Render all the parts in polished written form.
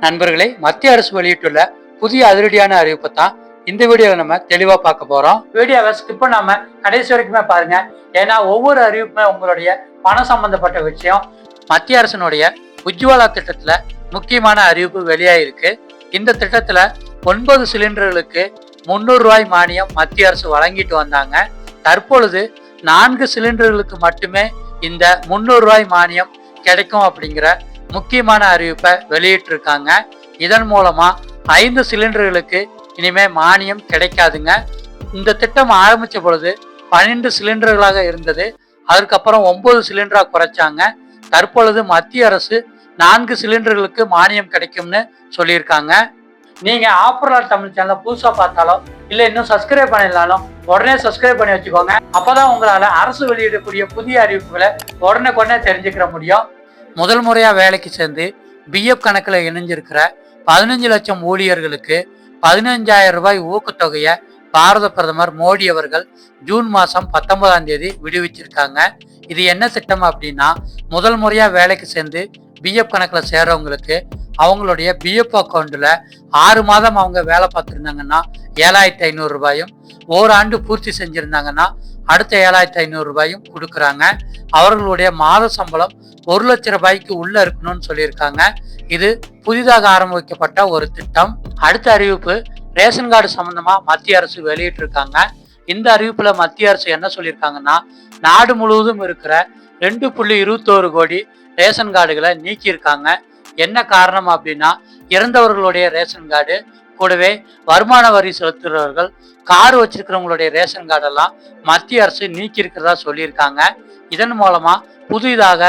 நண்பர்களே, மத்திய அரசு வெளியிட்டுள்ள புதிய அதிரடியான அறிவிப்பை தான் இந்த வீடியோவில் நம்ம தெளிவாக பார்க்க போகிறோம். வீடியோவை ஸ்கிப் பண்ணாம கடைசி வரைக்குமே பாருங்க. ஏன்னா ஒவ்வொரு அறிவிப்புமே உங்களுடைய பணம் சம்பந்தப்பட்ட விஷயம். மத்திய அரசினுடைய உஜ்வாலா திட்டத்தில் முக்கியமான அறிவிப்பு வெளியாயிருக்கு. இந்த திட்டத்தில் 9 சிலிண்டர்களுக்கு 300 ரூபாய் மானியம் மத்திய அரசு வழங்கிட்டு வந்தாங்க. தற்பொழுது 4 சிலிண்டர்களுக்கு மட்டுமே இந்த 300 ரூபாய் மானியம் கிடைக்கும் அப்படிங்கிற முக்கியமான அறிவிப்பை வெளியிட்டிருக்காங்க. இதன் மூலமா 5 சிலிண்டர்களுக்கு இனிமே மானியம் கிடைக்காதுங்க. இந்த திட்டம் ஆரம்பிச்ச பொழுது 12 சிலிண்டர்களாக இருந்தது. அதுக்கப்புறம் 9 சிலிண்டரா குறைச்சாங்க. தற்பொழுது மத்திய அரசு 4 சிலிண்டர்களுக்கு மானியம் கிடைக்கும்னு சொல்லியிருக்காங்க. நீங்க ஆஃபர்லாட் தமிழ் சேனலை புதுசா பார்த்தாலும் இல்ல இன்னும் சப்ஸ்கிரைப் பண்ணிடலாலும் உடனே சப்ஸ்கிரைப் பண்ணி வச்சுக்கோங்க. அப்பதான் உங்களால அரசு வெளியிடக்கூடிய புதிய அறிவிப்புகளை உடனே தெரிஞ்சுக்கிற முடியும். முதல் முறையா வேலைக்கு சேர்ந்து பிஎஃப் கணக்குல இணைஞ்சிருக்கிற 15 லட்சம் ஊழியர்களுக்கு 15,000 ரூபாய் ஊக்கத்தொகையை பாரத பிரதமர் மோடி அவர்கள் ஜூன் மாதம் 19ஆம் தேதி விடுவிச்சிருக்காங்க. இது என்ன திட்டம் அப்படின்னா, முதல் முறையா வேலைக்கு சேர்ந்து பிஎஃப் கணக்கில் சேர்றவங்களுக்கு அவங்களுடைய பிஎஃப் அக்கௌண்ட்டில் 6 மாதம் அவங்க வேலை பார்த்துருந்தாங்கன்னா 7,500 ரூபாயும், ஓராண்டு பூர்த்தி செஞ்சுருந்தாங்கன்னா அடுத்த 7,500 ரூபாயும் கொடுக்குறாங்க. அவர்களுடைய மாத சம்பளம் 1 லட்சம் ரூபாய்க்கு உள்ள இருக்கணும்னு சொல்லியிருக்காங்க. இது புதிதாக ஆரம்பிக்கப்பட்ட ஒரு திட்டம். அடுத்த அறிவிப்பு ரேஷன் கார்டு சம்பந்தமா மத்திய அரசு வெளியிட்டிருக்காங்க. இந்த அறிவிப்புல மத்திய அரசு என்ன சொல்லியிருக்காங்கன்னா, நாடு முழுவதும் இருக்கிற 2.21 கோடி ரேஷன் கார்டுகளை நீக்கியிருக்காங்க. என்ன காரணம் அப்படின்னா, இறந்தவர்களுடைய ரேஷன் கார்டு கூடவே வருமான வரி செலுத்துகிறவர்கள் கார் வச்சிருக்கிறவங்களுடைய ரேஷன் கார்டெல்லாம் மத்திய அரசு நீக்கி இருக்கிறதா சொல்லியிருக்காங்க. இதன் மூலமா புதிதாக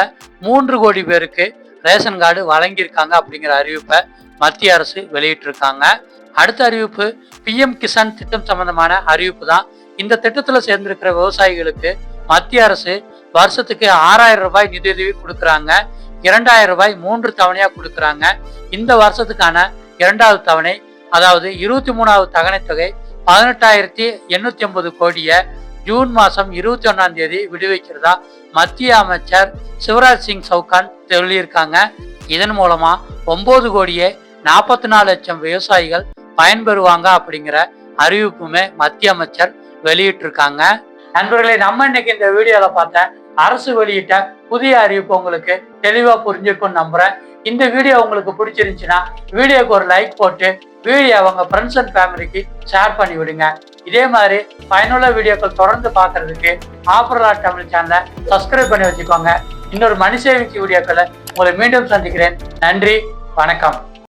3 கோடி பேருக்கு ரேஷன் கார்டு வழங்கியிருக்காங்க அப்படிங்கிற அறிவிப்பை மத்திய அரசு வெளியிட்டிருக்காங்க. அடுத்த அறிவிப்பு பிஎம் கிசான் திட்டம் சம்பந்தமான அறிவிப்பு தான். இந்த திட்டத்துல சேர்ந்திருக்கிற விவசாயிகளுக்கு மத்திய அரசு வருஷத்துக்கு 6,000 ரூபாய் நிதியுதவி கொடுக்குறாங்க. 2,000 ரூபாய் 3 தவணையா கொடுக்குறாங்க. இந்த வருஷத்துக்கான 2வது தவணை, அதாவது 23வது தவணை தொகை 18,850 கோடியை ஜூன் மாதம் 21ஆம் தேதி விடுவிக்கிறதா மத்திய அமைச்சர் சிவராஜ் சிங் சௌகான் சொல்லியிருக்காங்க. இதன் மூலமா 9 கோடியே 44 லட்சம் விவசாயிகள் பயன்பெறுவாங்க அப்படிங்கிற அறிவிப்புமே மத்திய அமைச்சர் வெளியிட்டிருக்காங்க. நண்பர்களே, நம்ம இன்னைக்கு இந்த வீடியோல பார்த்த அரசு வெளியிட்ட புதிய அறிவிப்பு உங்களுக்கு தெளிவா புரிஞ்சிருக்கும்னு நம்புறேன். இந்த வீடியோ உங்களுக்கு பிடிச்சிருந்துச்சுன்னா வீடியோக்கு ஒரு லைக் போட்டு வீடியோ அவங்க ஃப்ரெண்ட்ஸ் அண்ட் ஃபேமிலிக்கு ஷேர் பண்ணி விடுங்க. இதே மாதிரி பயனுள்ள வீடியோக்கள் தொடர்ந்து பார்க்கறதுக்கு ஆஃபர்லாட் தமிழ் சேனலை சப்ஸ்கிரைப் பண்ணி வச்சுக்கோங்க. இன்னொரு மணி சேவிங்ஸ் வீடியோக்களை உங்களை மீண்டும் சந்திக்கிறேன். நன்றி, வணக்கம்.